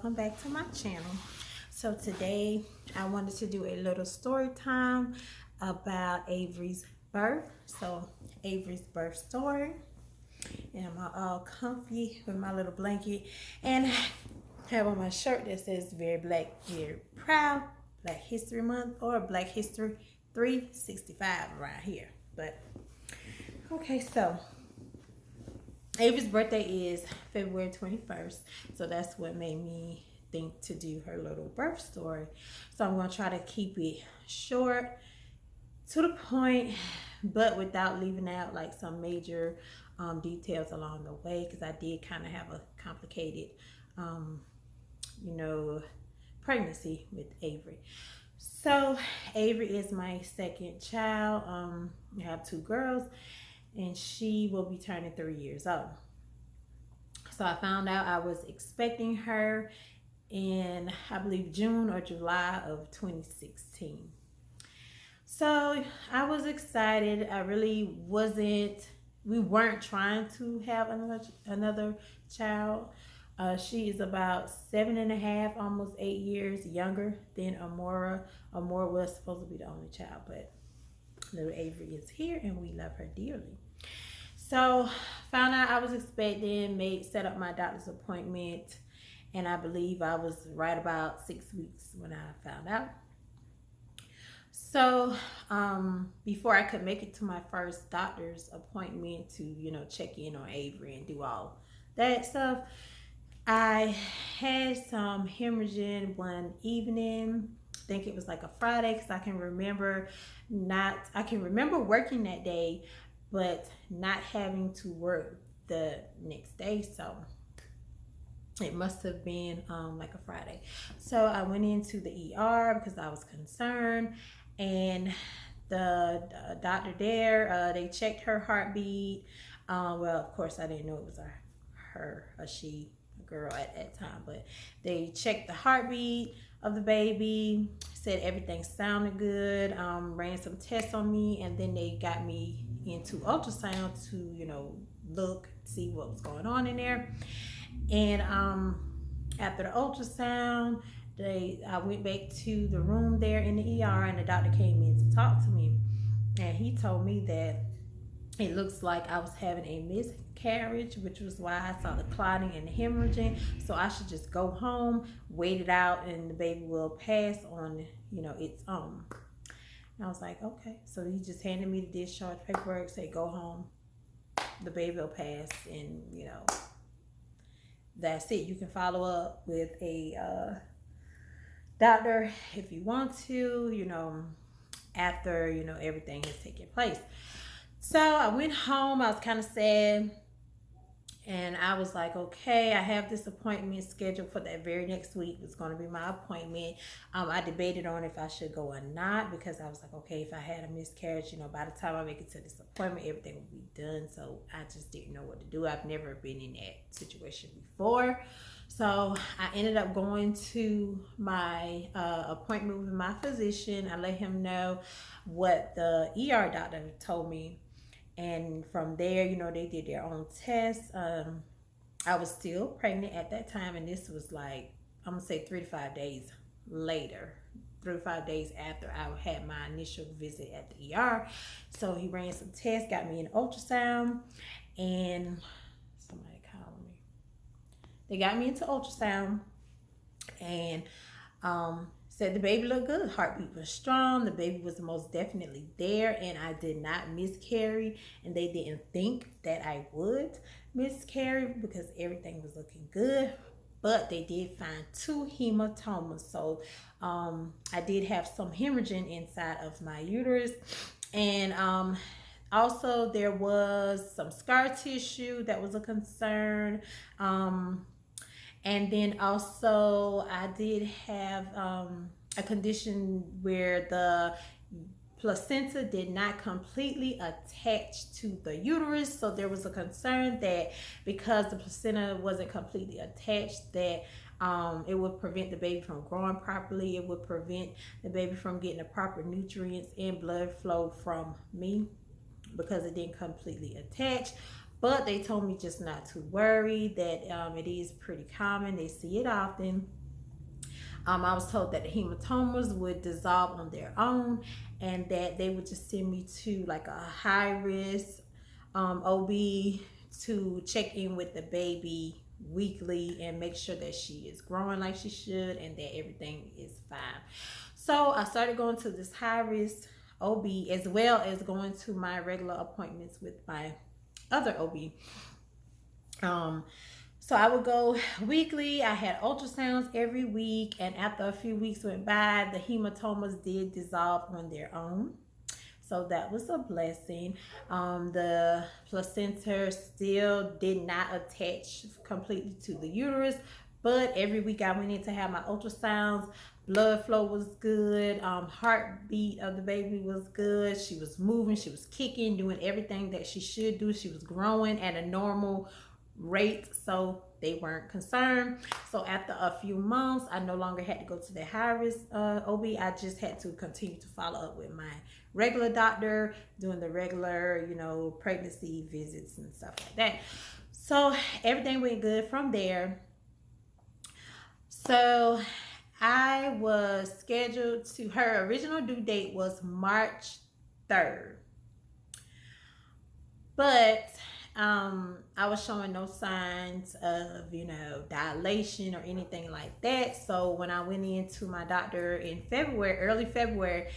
welcome back to my channel. So today I wanted to do a little story time about Avery's birth. So Avery's birth story, and I'm all comfy with my little blanket, and I have on my shirt that says "Very Black, Very Proud, Black History Month," or Black History 365 around here. But okay, so Ava's birthday is February 21st, so that's what made me think to do her little birth story. So I'm going to try to keep it short, to the point, but without leaving out like some major details along the way, because I did kind of have a complicated, pregnancy with Avery. So Avery is my second child. I have two girls, and she will be turning 3 years old. So I found out I was expecting her in, I believe, June or July of 2016. So I was excited. I really wasn't, we weren't trying to have another child. She is about 7.5, almost 8 years younger than Amora. Amora was supposed to be the only child, but little Avery is here and we love her dearly. So found out I was expecting, set up my doctor's appointment, and I believe I was right about 6 weeks when I found out. So before I could make it to my first doctor's appointment to check in on Avery and do all that stuff, I had some hemorrhaging one evening. I think it was like a Friday, because I can remember working that day, but not having to work the next day. So it must have been like a Friday. So I went into the ER because I was concerned, and the doctor there, they checked her heartbeat. Well, of course I didn't know it was a girl at that time, but they checked the heartbeat of the baby, said everything sounded good, ran some tests on me, and then they got me into ultrasound to look, see what was going on in there. And after the ultrasound, I went back to the room there in the ER, and the doctor came in to talk to me, and he told me that it looks like I was having a miscarriage, which was why I saw the clotting and the hemorrhaging. So I should just go home, wait it out, and the baby will pass on, its own. And I was like, okay. So he just handed me the discharge paperwork, say go home, the baby will pass, and that's it. You can follow up with a doctor if you want to, after everything has taken place. So I went home. I was kind of sad, and I was like, okay, I have this appointment scheduled for that very next week. It's going to be my appointment. I debated on if I should go or not, because I was like, okay, if I had a miscarriage, by the time I make it to this appointment, everything will be done. So I just didn't know what to do. I've never been in that situation before. So I ended up going to my appointment with my physician. I let him know what the ER doctor told me. And from there, they did their own tests. I was still pregnant at that time, and this was like, I'm gonna say 3 to 5 days later, 3 to 5 days after I had my initial visit at the ER. So he ran some tests, got me an ultrasound, and somebody called me. They got me into ultrasound, and said the baby looked good. Heartbeat was strong. The baby was most definitely there, and I did not miscarry, and they didn't think that I would miscarry because everything was looking good. But they did find 2 hematomas. So I did have some hemorrhaging inside of my uterus, and also there was some scar tissue that was a concern. And then also I did have a condition where the placenta did not completely attach to the uterus. So there was a concern that because the placenta wasn't completely attached, that it would prevent the baby from growing properly. It would prevent the baby from getting the proper nutrients and blood flow from me, because it didn't completely attach. But they told me just not to worry, that it is pretty common. They see it often. I was told that the hematomas would dissolve on their own, and that they would just send me to like a high risk OB to check in with the baby weekly and make sure that she is growing like she should and that everything is fine. So I started going to this high risk OB, as well as going to my regular appointments with my other OB. So I would go weekly. I had ultrasounds every week, and after a few weeks went by, the hematomas did dissolve on their own. So that was a blessing. The placenta still did not attach completely to the uterus, but every week I went in to have my ultrasounds. Blood flow was good. Heartbeat of the baby was good. She was moving. She was kicking, doing everything that she should do. She was growing at a normal rate, so they weren't concerned. So after a few months, I no longer had to go to the high risk OB. I just had to continue to follow up with my regular doctor, doing the regular, pregnancy visits and stuff like that. So everything went good from there. So I was scheduled to, her original due date was March 3rd. But I was showing no signs of, dilation or anything like that. So when I went into my doctor in February, early February,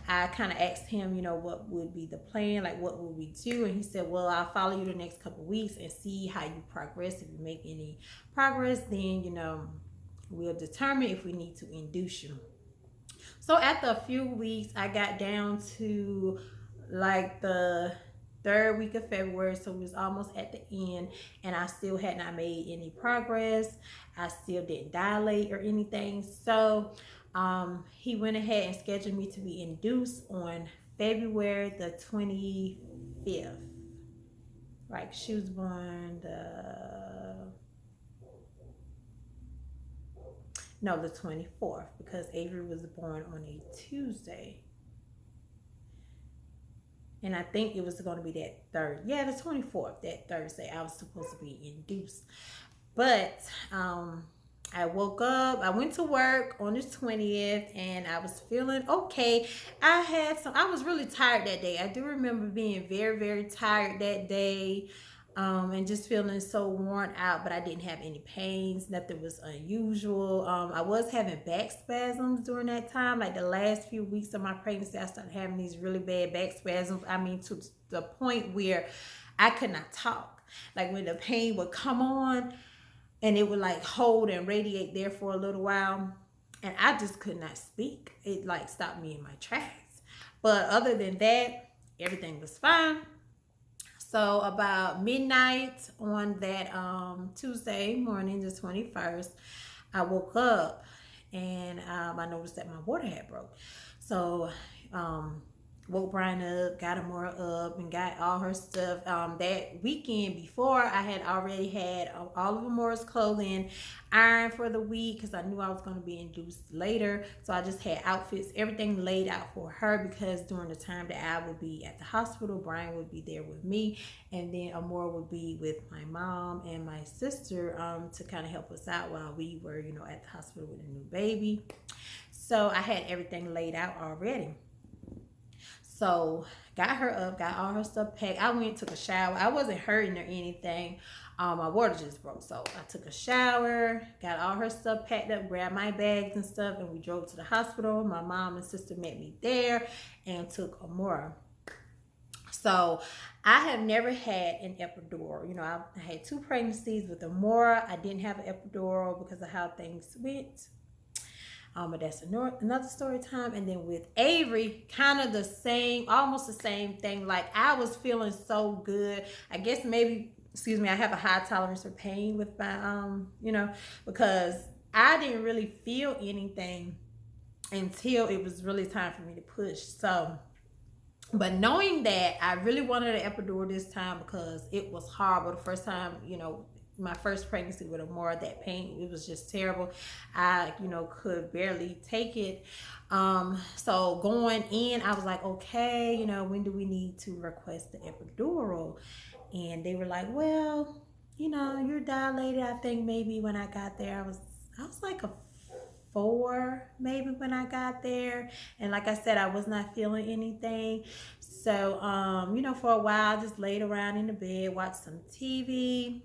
I kind of asked him, what would be the plan? Like, what would we do? And he said, well, I'll follow you the next couple of weeks and see how you progress. If you make any progress, then, we'll determine if we need to induce you. So after a few weeks, I got down to like the third week of February, so it was almost at the end, and I still had not made any progress. I still didn't dilate or anything. So he went ahead and scheduled me to be induced on February the 25th. Right, she was born the 24th, because Avery was born on a Tuesday. And I think it was going to be that the 24th, that Thursday, I was supposed to be induced. But I woke up, I went to work on the 20th, and I was feeling okay. I was really tired that day. I do remember being very, very tired that day. And just feeling so worn out, but I didn't have any pains. Nothing was unusual. I was having back spasms during that time. Like the last few weeks of my pregnancy, I started having these really bad back spasms. I mean, to the point where I could not talk. Like when the pain would come on and it would like hold and radiate there for a little while, and I just could not speak. It like stopped me in my tracks. But other than that, everything was fine. So about midnight on that Tuesday morning, the 21st, I woke up and I noticed that my water had broke. So woke Brian up, got Amora up, and got all her stuff. That weekend before, I had already had all of Amora's clothing ironed for the week, because I knew I was going to be induced later. So I just had outfits, everything laid out for her, because during the time that I would be at the hospital, Brian would be there with me, and then Amora would be with my mom and my sister to kind of help us out while we were, at the hospital with a new baby. So I had everything laid out already. So got her up, got all her stuff packed. I went, took a shower. I wasn't hurting or anything. My water just broke. So I took a shower, got all her stuff packed up, grabbed my bags and stuff, and we drove to the hospital. My mom and sister met me there and took Amora. So I have never had an epidural. I had 2 pregnancies with Amora. I didn't have an epidural because of how things went. But that's another story time. And then with Avery, kind of the same, almost the same thing. Like I was feeling so good. I guess maybe, I have a high tolerance for pain with my, because I didn't really feel anything until it was really time for me to push. So, but knowing that, I really wanted an epidural this time because it was horrible. The first time, my first pregnancy with Amora, that pain, it was just terrible. I, could barely take it. So going in, I was like, okay, when do we need to request the epidural? And they were like, well, you're dilated. I think maybe when I got there, I was like a 4 maybe when I got there. And like I said, I was not feeling anything. So, for a while, I just laid around in the bed, watched some TV.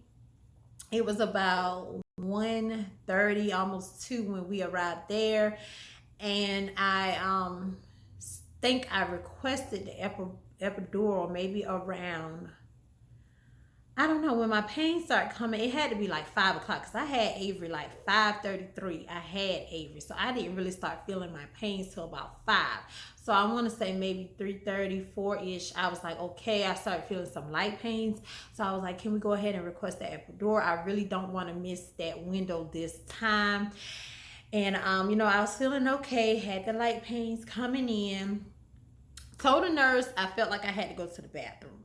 It was about 1:30, almost 2 when we arrived there. And I think I requested the epidural maybe around, I don't know, when my pain started coming. It had to be like 5 o'clock because I had Avery like 5:33. I had Avery, so I didn't really start feeling my pains till about 5. So I want to say maybe 3:30, 4-ish. I was like, okay. I started feeling some light pains, so I was like, can we go ahead and request the epidural? I really don't want to miss that window this time. And I was feeling okay. Had the light pains coming in. Told the nurse I felt like I had to go to the bathroom.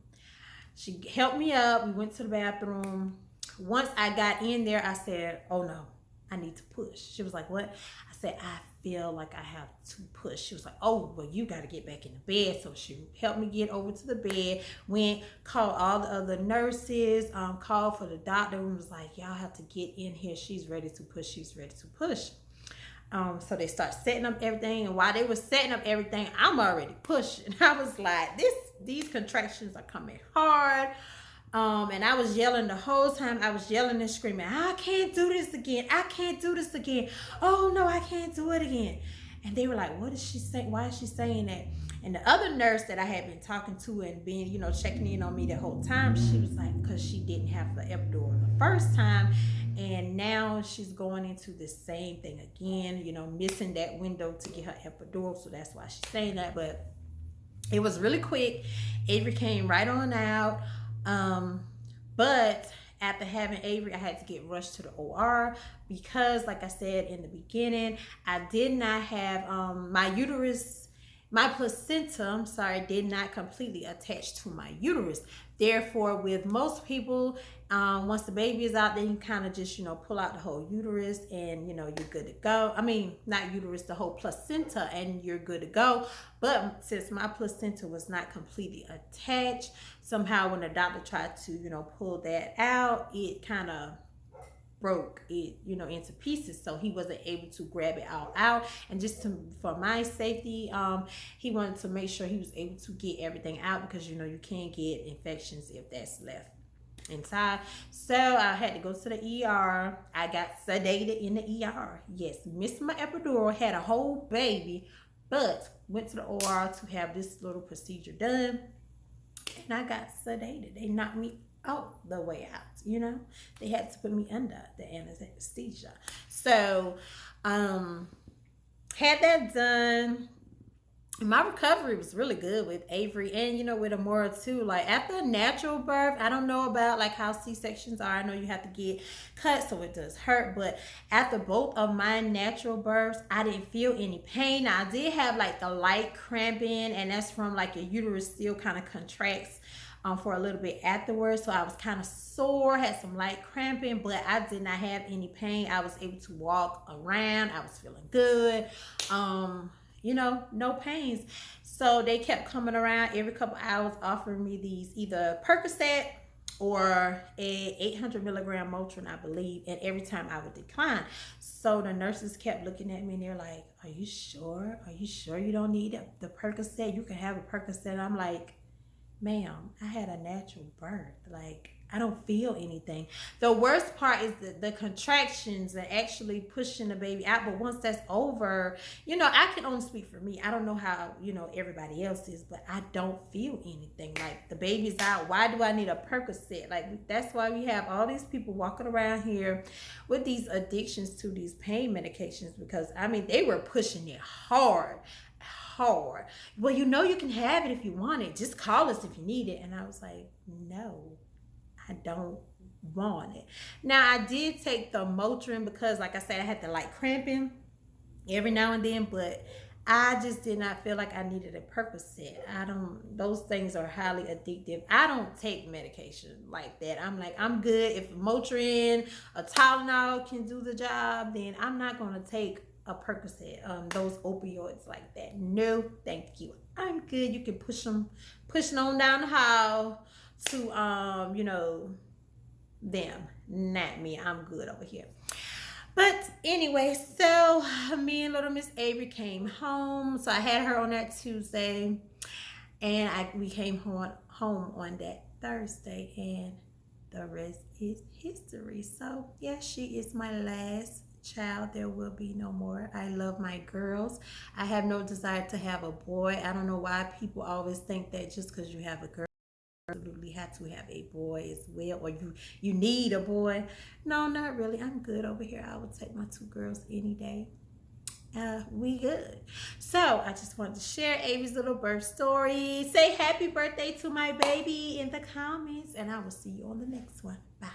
She helped me up. We went to the bathroom. Once I got in there, I said, oh no, I need to push. She was like, what? I said, I feel like I have to push. She was like, oh, well, you got to get back in the bed. So she helped me get over to the bed, went, called all the other nurses, called for the doctor, and was like, y'all have to get in here. She's ready to push. She's ready to push. So they start setting up everything, and while they were setting up everything, I'm already pushing. I was like, these contractions are coming hard. And I was yelling the whole time. I was yelling and screaming, I can't do this again. I can't do this again. Oh no, I can't do it again. And they were like, what is she saying? Why is she saying that? And the other nurse that I had been talking to and being, checking in on me the whole time, she was like, because she didn't have the epidural the first time. And now she's going into the same thing again, missing that window to get her epidural. So that's why she's saying that. But it was really quick. Avery came right on out. But after having Avery, I had to get rushed to the OR because, like I said in the beginning, I did not have my placenta, did not completely attach to my uterus. Therefore, with most people, once the baby is out, then you kind of just, pull out the whole uterus and, you're good to go. I mean, not uterus, the whole placenta, and you're good to go. But since my placenta was not completely attached, somehow when the doctor tried to, pull that out, it kind of broke it, into pieces. So he wasn't able to grab it all out. And just for my safety, he wanted to make sure he was able to get everything out because, you can get infections if that's left inside. So I had to go to the ER. I got sedated in the ER. Yes, missed my epidural, had a whole baby, but went to the OR to have this little procedure done. And I got sedated. They knocked me all the way out, They had to put me under the anesthesia. So, had that done. My recovery was really good with Avery and, with Amora too. Like after a natural birth, I don't know about like how C-sections are. I know you have to get cut, so it does hurt. But after both of my natural births, I didn't feel any pain. Now, I did have like the light cramping, and that's from like your uterus still kind of contracts for a little bit afterwards. So I was kind of sore, had some light cramping, but I did not have any pain. I was able to walk around. I was feeling good. No pains. So they kept coming around every couple hours offering me these either Percocet or a 800 milligram Motrin, I believe, and every time I would decline. So the nurses kept looking at me and they're like, are you sure? Are you sure you don't need the Percocet? You can have a Percocet. I'm like, ma'am, I had a natural birth. Like, I don't feel anything. The worst part is the contractions and actually pushing the baby out. But once that's over, I can only speak for me. I don't know how, everybody else is, but I don't feel anything. Like, the baby's out. Why do I need a Percocet? Like, that's why we have all these people walking around here with these addictions to these pain medications, because, they were pushing it hard. Well, you can have it if you want it. Just call us if you need it. And I was like, no, I don't want it. Now, I did take the Motrin because, like I said, I had the light cramping every now and then, but I just did not feel like I needed a Percocet. Those things are highly addictive. I don't take medication like that. I'm like, I'm good. If Motrin, a Tylenol can do the job, then I'm not going to take a Percocet, those opioids like that. No, thank you. I'm good. You can push them on down the hall to them, not me. I'm good over here. But anyway, so me and little Miss Avery came home. So I had her on that Tuesday, and we came home on that Thursday, and the rest is history. So yeah, she is my last child. There will be no more. I love my girls. I have no desire to have a boy. I don't know why people always think that just because you have a girl, absolutely have to have a boy as well, or you need a boy. No, not really. I'm good over here. I would take my two girls any day. We good. So I just wanted to share Avery's little birth story. Say happy birthday to my baby in the comments, and I will see you on the next one. Bye.